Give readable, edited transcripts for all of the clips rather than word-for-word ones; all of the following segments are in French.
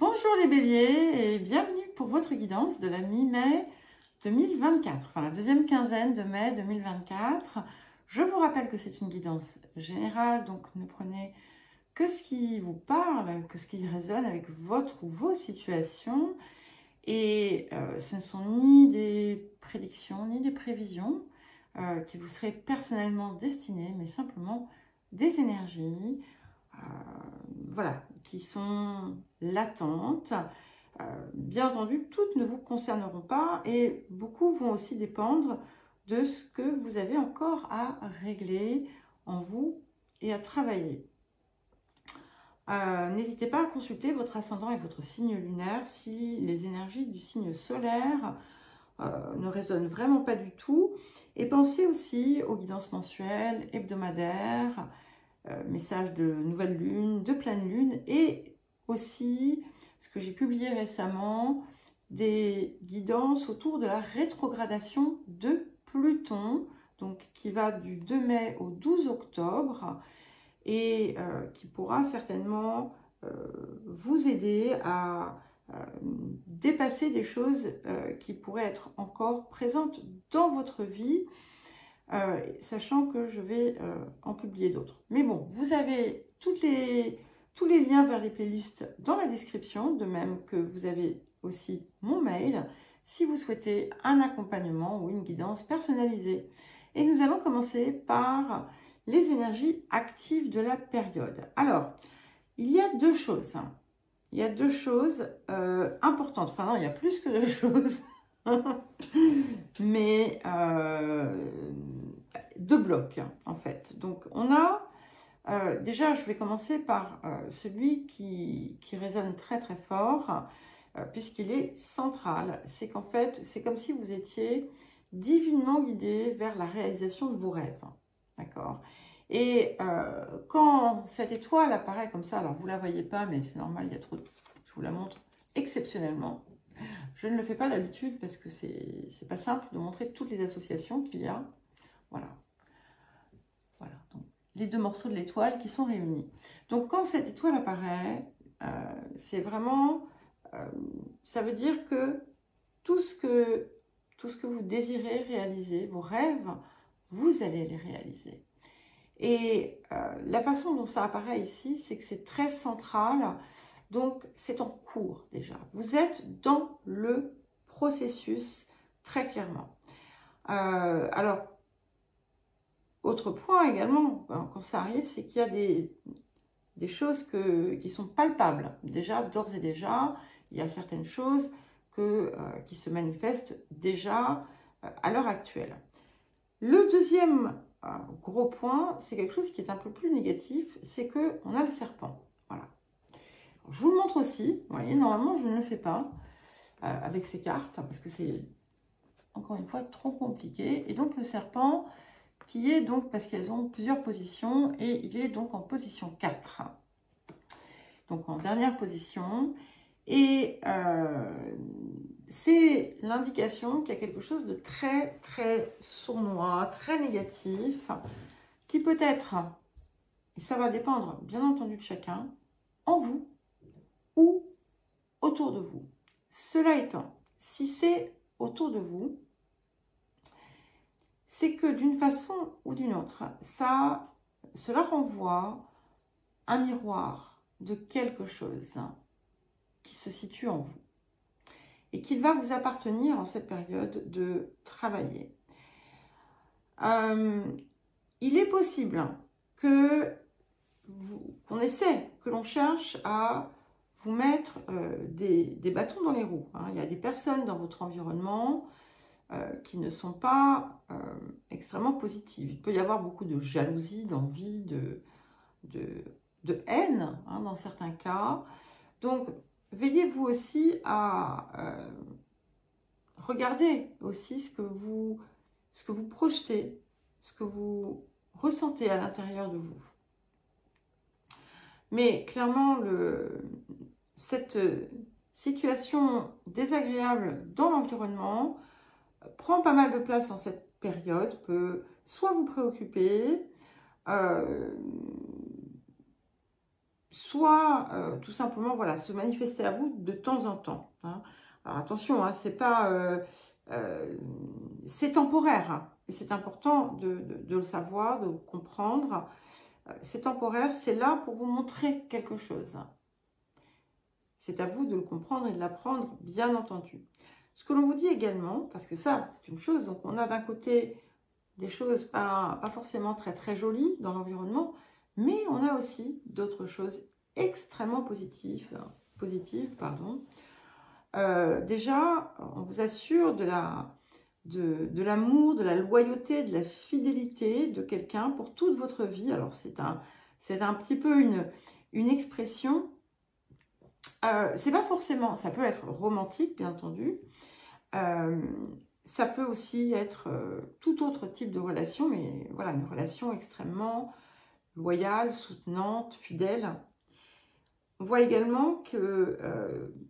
Bonjour les béliers et bienvenue pour votre guidance de la mi-mai 2024, enfin la deuxième quinzaine de mai 2024. Je vous rappelle que c'est une guidance générale, donc ne prenez que ce qui vous parle, que ce qui résonne avec votre ou vos situations. Et ce ne sont ni des prédictions, ni des prévisions qui vous seraient personnellement destinées, mais simplement des énergies voilà, qui sont latentes. Bien entendu, toutes ne vous concerneront pas et beaucoup vont aussi dépendre de ce que vous avez encore à régler en vous et à travailler. N'hésitez pas à consulter votre ascendant et votre signe lunaire si les énergies du signe solaire ne résonnent vraiment pas du tout. Et pensez aussi aux guidances mensuelles, hebdomadaires, messages de nouvelle lune, de pleine lune et aussi ce que j'ai publié récemment, des guidances autour de la rétrogradation de Pluton, donc qui va du 2 mai au 12 octobre et qui pourra certainement vous aider à dépasser des choses qui pourraient être encore présentes dans votre vie, sachant que je vais en publier d'autres. Mais bon, vous avez tous les liens vers les playlists dans la description, de même que vous avez aussi mon mail si vous souhaitez un accompagnement ou une guidance personnalisée. Et nous allons commencer par les énergies actives de la période. Alors, il y a deux choses. Il y a deux choses importantes. Enfin non, il y a plus que deux choses. Mais deux blocs en fait. Donc on a déjà, je vais commencer par celui qui résonne très très fort puisqu'il est central. C'est qu'en fait, c'est comme si vous étiez divinement guidé vers la réalisation de vos rêves. D'accord? Et quand cette étoile apparaît comme ça, alors vous ne la voyez pas, mais c'est normal, il y a trop de... Je vous la montre exceptionnellement. Je ne le fais pas d'habitude parce que c'est pas simple de montrer toutes les associations qu'il y a. Voilà. Voilà. Donc, les deux morceaux de l'étoile qui sont réunis. Donc, quand cette étoile apparaît, c'est vraiment... ça veut dire que tout ce que vous désirez réaliser, vos rêves, vous allez les réaliser. Et la façon dont ça apparaît ici, c'est que c'est très central. Donc, c'est en cours déjà. Vous êtes dans le processus très clairement. Alors, autre point également, quand ça arrive, c'est qu'il y a des choses qui sont palpables. Déjà, d'ores et déjà, il y a certaines choses qui se manifestent déjà à l'heure actuelle. Le deuxième gros point, c'est quelque chose qui est un peu plus négatif, c'est qu'on a le serpent. Voilà. Je vous le montre aussi. Vous voyez, normalement, je ne le fais pas avec ces cartes parce que c'est, encore une fois, trop compliqué. Et donc, le serpent qui est donc, parce qu'elles ont plusieurs positions, et il est donc en position 4. Donc, en dernière position. Et c'est l'indication qu'il y a quelque chose de très, très sournois, très négatif, qui peut être, et ça va dépendre bien entendu de chacun, en vous ou autour de vous. Cela étant, si c'est autour de vous, c'est que d'une façon ou d'une autre, cela renvoie un miroir de quelque chose qui se situe en vous et qu'il va vous appartenir en cette période de travailler. Il est possible qu'on essaie, que l'on cherche à vous mettre des bâtons dans les roues. Hein. Il y a des personnes dans votre environnement qui ne sont pas extrêmement positives. Il peut y avoir beaucoup de jalousie, d'envie, de haine hein, dans certains cas. Donc, veillez vous aussi à regarder aussi ce que vous projetez, ce que vous ressentez à l'intérieur de vous. Mais clairement, cette situation désagréable dans l'environnement prend pas mal de place en cette période, peut soit vous préoccuper, soit tout simplement, voilà, se manifester à vous de temps en temps. Hein. Alors attention, hein, c'est pas... c'est temporaire, hein, et c'est important de le savoir, de le comprendre. C'est temporaire, c'est là pour vous montrer quelque chose. C'est à vous de le comprendre et de l'apprendre, bien entendu. Ce que l'on vous dit également, parce que ça, c'est une chose, donc on a d'un côté des choses pas forcément très jolies dans l'environnement, mais on a aussi d'autres choses extrêmement positives. Déjà, on vous assure de l'amour, de la loyauté, de la fidélité de quelqu'un pour toute votre vie. Alors, c'est un petit peu une expression. C'est pas forcément, ça peut être romantique, bien entendu. Ça peut aussi être tout autre type de relation, mais voilà, une relation extrêmement loyale, soutenante, fidèle. On voit également que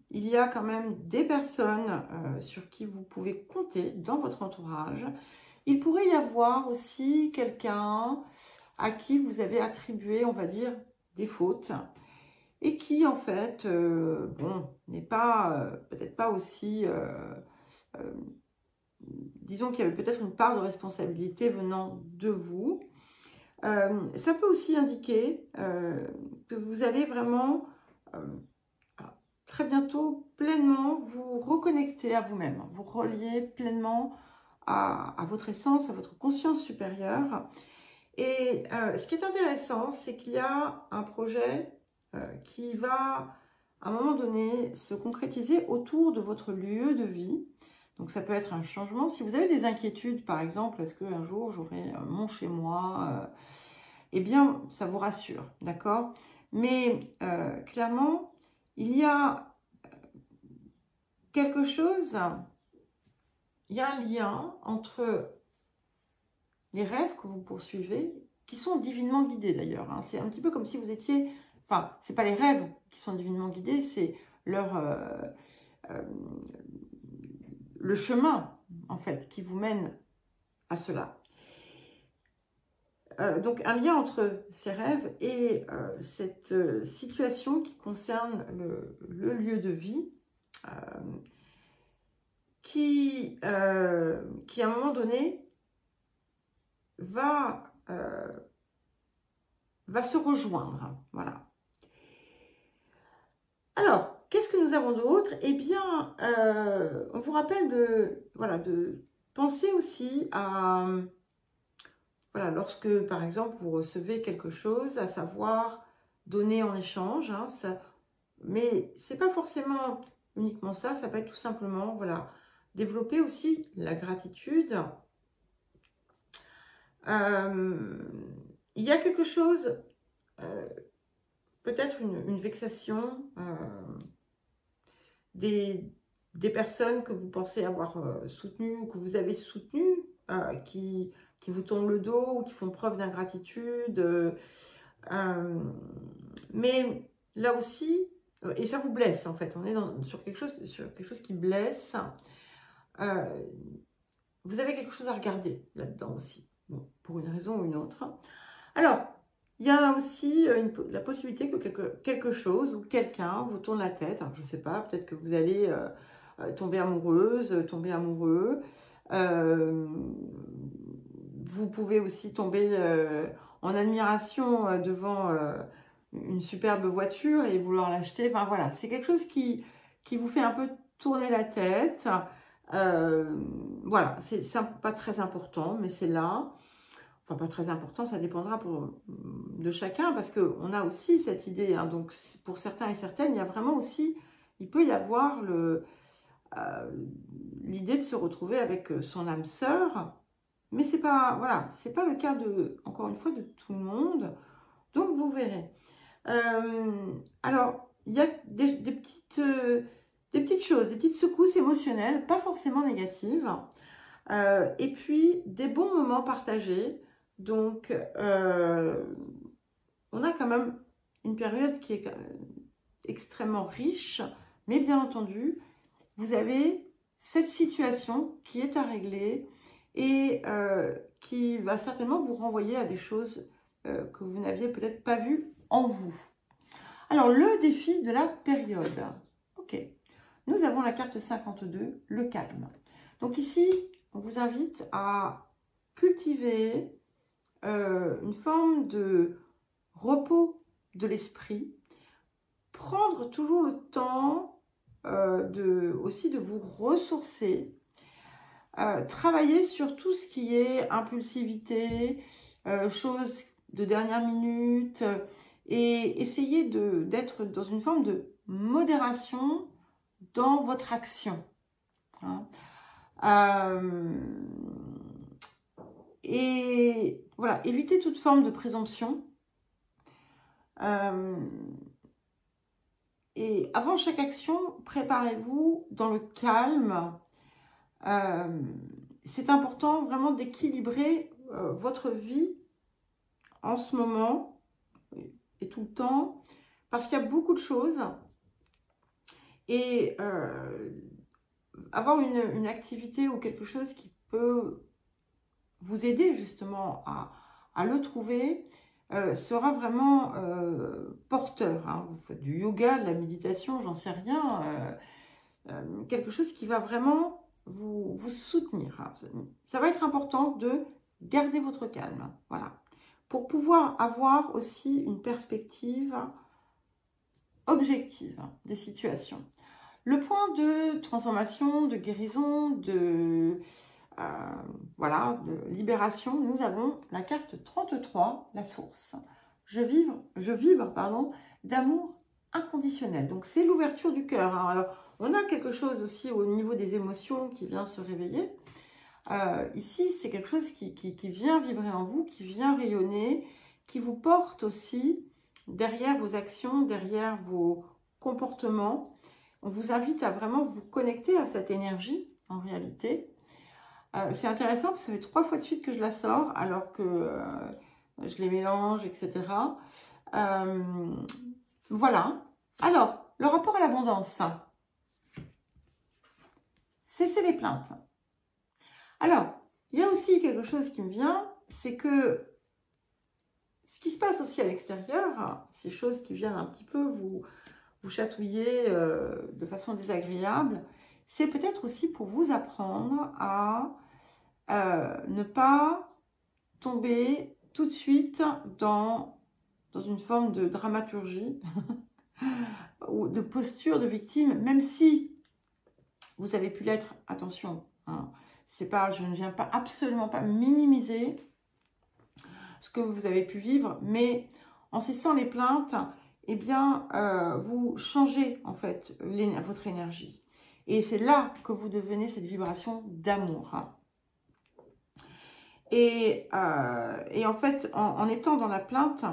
il y a quand même des personnes sur qui vous pouvez compter dans votre entourage. Il pourrait y avoir aussi quelqu'un à qui vous avez attribué, on va dire, des fautes et qui, en fait, bon, n'est pas, peut-être pas aussi... disons qu'il y avait peut-être une part de responsabilité venant de vous. Ça peut aussi indiquer que vous allez vraiment très bientôt pleinement vous reconnecter à vous-même, vous relier pleinement à votre essence, à votre conscience supérieure. Et ce qui est intéressant, c'est qu'il y a un projet qui va, à un moment donné, se concrétiser autour de votre lieu de vie. Donc, ça peut être un changement. Si vous avez des inquiétudes, par exemple, est-ce qu'un jour, j'aurai mon chez-moi eh bien, ça vous rassure, d'accord? Mais clairement, il y a quelque chose, il y a un lien entre les rêves que vous poursuivez, qui sont divinement guidés d'ailleurs. Hein. C'est un petit peu comme si vous étiez... Enfin, ce n'est pas les rêves qui sont divinement guidés, c'est le chemin, en fait, qui vous mène à cela. Donc, un lien entre ces rêves et cette situation qui concerne le lieu de vie, qui, à un moment donné, va se rejoindre. Voilà. Alors, qu'est-ce que nous avons d'autre? Eh bien, on vous rappelle de penser aussi à... Voilà, lorsque, par exemple, vous recevez quelque chose, à savoir donner en échange, hein, mais ce n'est pas forcément uniquement ça, ça peut être tout simplement, voilà, développer aussi la gratitude. Il y a quelque chose, peut-être une vexation, des personnes que vous pensez avoir soutenues ou que vous avez soutenues, qui vous tournent le dos ou qui font preuve d'ingratitude. Mais là aussi, et ça vous blesse en fait, on est sur quelque chose qui blesse. Vous avez quelque chose à regarder là-dedans aussi, bon, pour une raison ou une autre. Alors, il y a aussi la possibilité que quelque chose ou quelqu'un vous tourne la tête. Alors, je ne sais pas, peut-être que vous allez tomber amoureuse, tomber amoureux. Vous pouvez aussi tomber en admiration devant une superbe voiture et vouloir l'acheter. Enfin voilà, c'est quelque chose qui vous fait un peu tourner la tête. Voilà, c'est pas très important, mais c'est là. Enfin, pas très important, ça dépendra de chacun, parce qu'on a aussi cette idée. Hein, donc, pour certains et certaines, il y a vraiment aussi, il peut y avoir l'idée de se retrouver avec son âme sœur, mais c'est pas, voilà, c'est pas le cas encore une fois, de tout le monde. Donc, vous verrez. Alors, il y a des petites choses, des petites secousses émotionnelles, pas forcément négatives, et puis des bons moments partagés. Donc, on a quand même une période qui est extrêmement riche, mais bien entendu, vous avez cette situation qui est à régler et qui va certainement vous renvoyer à des choses que vous n'aviez peut-être pas vues en vous. Alors, le défi de la période. Ok. Nous avons la carte 52, le calme. Donc ici, on vous invite à cultiver une forme de repos de l'esprit. Prendre toujours le temps aussi de vous ressourcer. Travailler sur tout ce qui est impulsivité, choses de dernière minute, et essayer d'être dans une forme de modération dans votre action. Hein. Et voilà, évitez toute forme de présomption. Et avant chaque action, préparez-vous dans le calme. C'est important vraiment d'équilibrer votre vie en ce moment et tout le temps, parce qu'il y a beaucoup de choses. Et avoir une activité ou quelque chose qui peut vous aider justement à le trouver sera vraiment porteur. Hein. Vous faites du yoga, de la méditation, j'en sais rien. Quelque chose qui va vraiment vous soutenir. Hein. Ça va être important de garder votre calme. Voilà. Pour pouvoir avoir aussi une perspective objective des situations. Le point de transformation, de guérison, voilà, de libération, nous avons la carte 33, la source. Je vibre d'amour inconditionnel. Donc, c'est l'ouverture du cœur. Hein. Alors, on a quelque chose aussi au niveau des émotions qui vient se réveiller. Ici, c'est quelque chose qui vient vibrer en vous, qui vient rayonner, qui vous porte aussi derrière vos actions, derrière vos comportements. On vous invite à vraiment vous connecter à cette énergie, en réalité. C'est intéressant parce que ça fait 3 fois de suite que je la sors, alors que je les mélange, etc. Voilà. Alors, le rapport à l'abondance. Cessez les plaintes. Alors, il y a aussi quelque chose qui me vient, c'est que ce qui se passe aussi à l'extérieur, ces choses qui viennent un petit peu vous chatouiller de façon désagréable, c'est peut-être aussi pour vous apprendre à ne pas tomber tout de suite dans une forme de dramaturgie ou de posture de victime, même si vous avez pu l'être, attention, hein, c'est pas, je ne viens pas absolument pas minimiser ce que vous avez pu vivre, mais en cessant les plaintes, eh bien, vous changez en fait votre énergie. Et c'est là que vous devenez cette vibration d'amour. Hein. Et en fait, en étant dans la plainte,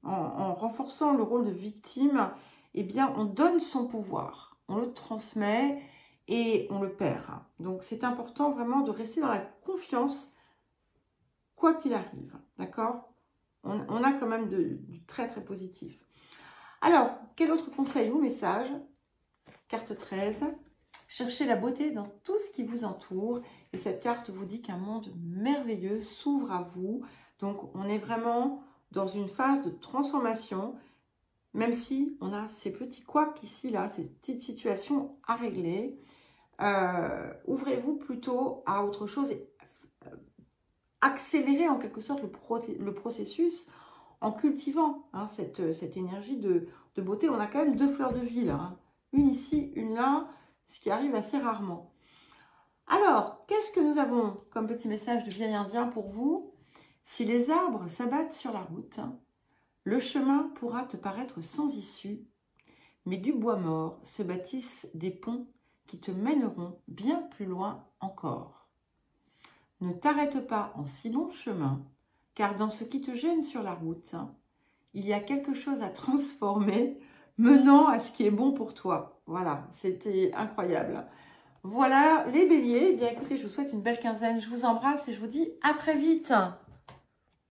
en renforçant le rôle de victime, eh bien, on donne son pouvoir, on le transmet et on le perd. Donc, c'est important vraiment de rester dans la confiance, quoi qu'il arrive, d'accord ? On a quand même du très, très positif. Alors, quel autre conseil ou message ? Carte 13. Cherchez la beauté dans tout ce qui vous entoure. Et cette carte vous dit qu'un monde merveilleux s'ouvre à vous. Donc, on est vraiment dans une phase de transformation, même si on a ces petits couacs ici, là, ces petites situations à régler. Ouvrez-vous plutôt à autre chose et accélérez en quelque sorte le processus en cultivant hein, cette énergie de beauté. On a quand même 2 fleurs de vie là. Hein. Une ici, une là, ce qui arrive assez rarement. Alors, qu'est-ce que nous avons comme petit message de vieil indien pour vous? Si les arbres s'abattent sur la route, le chemin pourra te paraître sans issue, mais du bois mort se bâtissent des ponts qui te mèneront bien plus loin encore. Ne t'arrête pas en si long chemin, car dans ce qui te gêne sur la route, il y a quelque chose à transformer, menant à ce qui est bon pour toi. Voilà, c'était incroyable. Voilà les béliers. Eh bien, écoutez, je vous souhaite une belle quinzaine. Je vous embrasse et je vous dis à très vite.